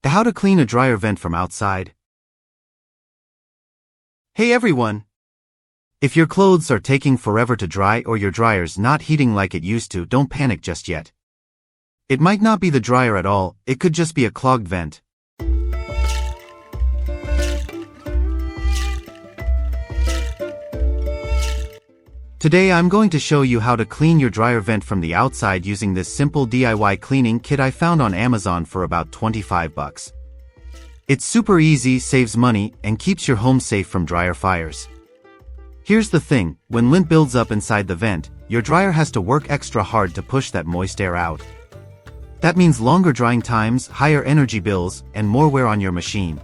How to clean a dryer vent from outside. Hey everyone! If your clothes are taking forever to dry or your dryer's not heating like it used to, don't panic just yet. It might not be the dryer at all, it could just be a clogged vent. Today I'm going to show you how to clean your dryer vent from the outside using this simple DIY cleaning kit I found on Amazon for about 25 bucks. It's super easy, saves money, and keeps your home safe from dryer fires. Here's the thing, when lint builds up inside the vent, your dryer has to work extra hard to push that moist air out. That means longer drying times, higher energy bills, and more wear on your machine.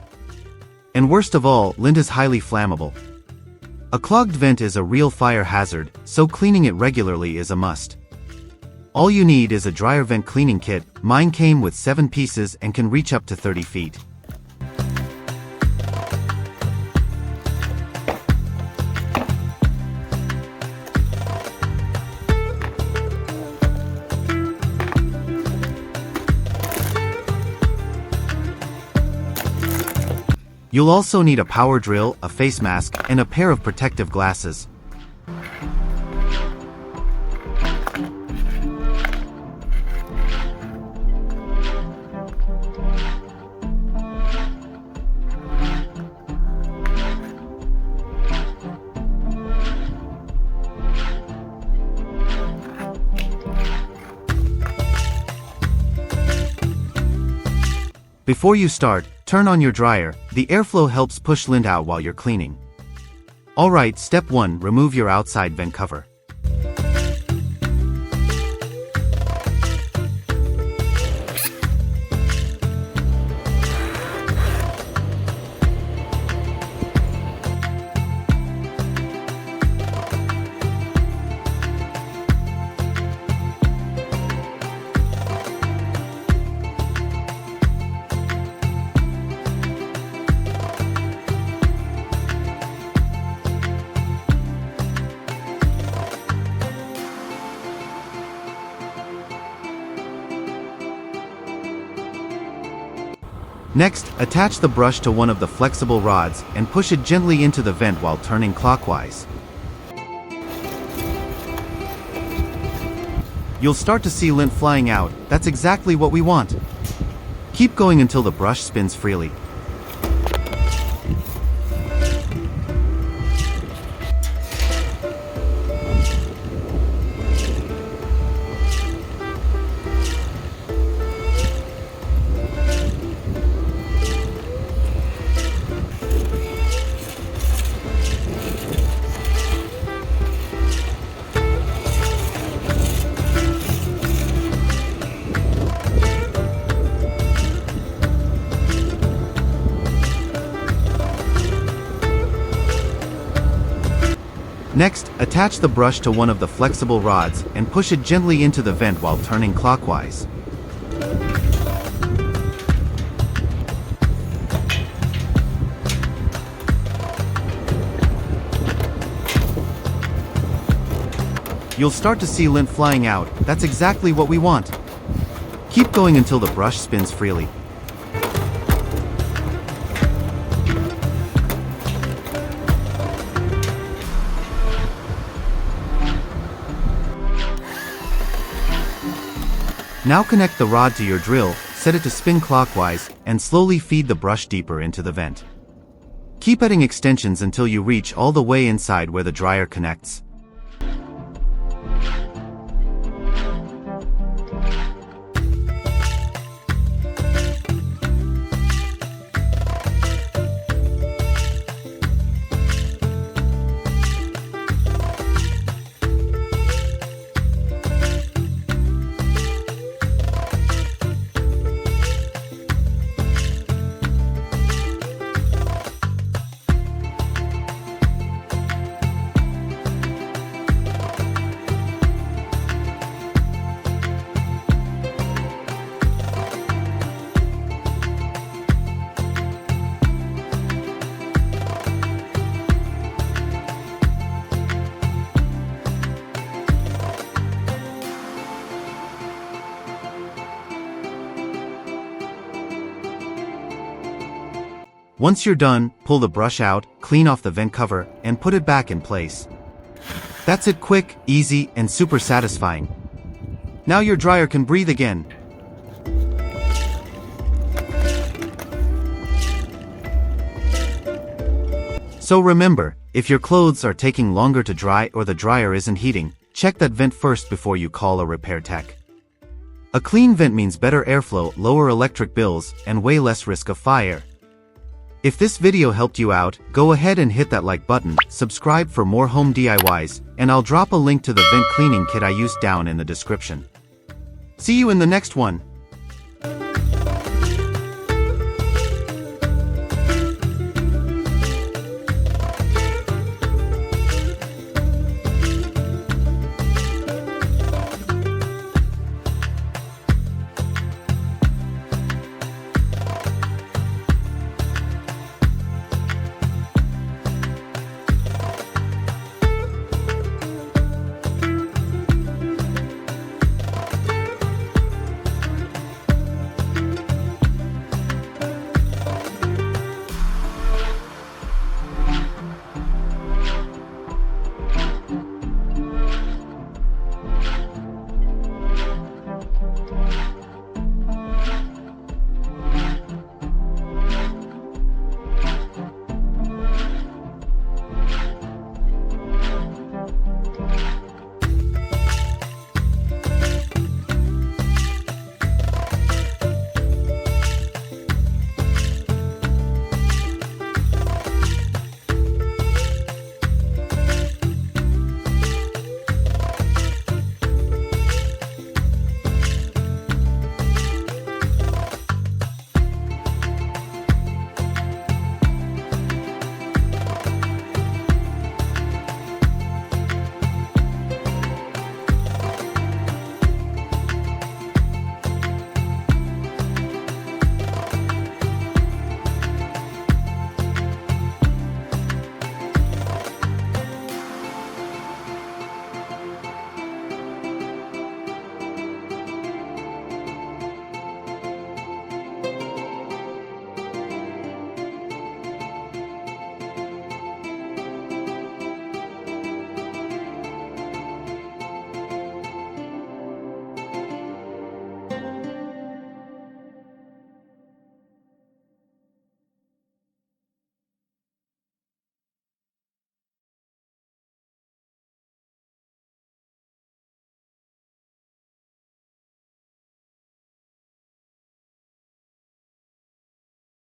And worst of all, lint is highly flammable. A clogged vent is a real fire hazard, so cleaning it regularly is a must. All you need is a dryer vent cleaning kit. Mine came with 7 pieces and can reach up to 30 feet. You'll also need a power drill, a face mask, and a pair of protective glasses. Before you start, turn on your dryer. The airflow helps push lint out while you're cleaning. Alright, step 1, remove your outside vent cover. Next, attach the brush to one of the flexible rods and push it gently into the vent while turning clockwise. You'll start to see lint flying out. That's exactly what we want. Keep going until the brush spins freely. Next, attach the brush to one of the flexible rods and push it gently into the vent while turning clockwise. You'll start to see lint flying out. That's exactly what we want. Keep going until the brush spins freely. Now connect the rod to your drill, set it to spin clockwise, and slowly feed the brush deeper into the vent. Keep adding extensions until you reach all the way inside where the dryer connects. Once you're done, pull the brush out, clean off the vent cover, and put it back in place. That's it, quick, easy, and super satisfying. Now your dryer can breathe again. So remember, if your clothes are taking longer to dry or the dryer isn't heating, check that vent first before you call a repair tech. A clean vent means better airflow, lower electric bills, and way less risk of fire. If this video helped you out, go ahead and hit that like button, subscribe for more home DIYs, and I'll drop a link to the vent cleaning kit I used down in the description. See you in the next one.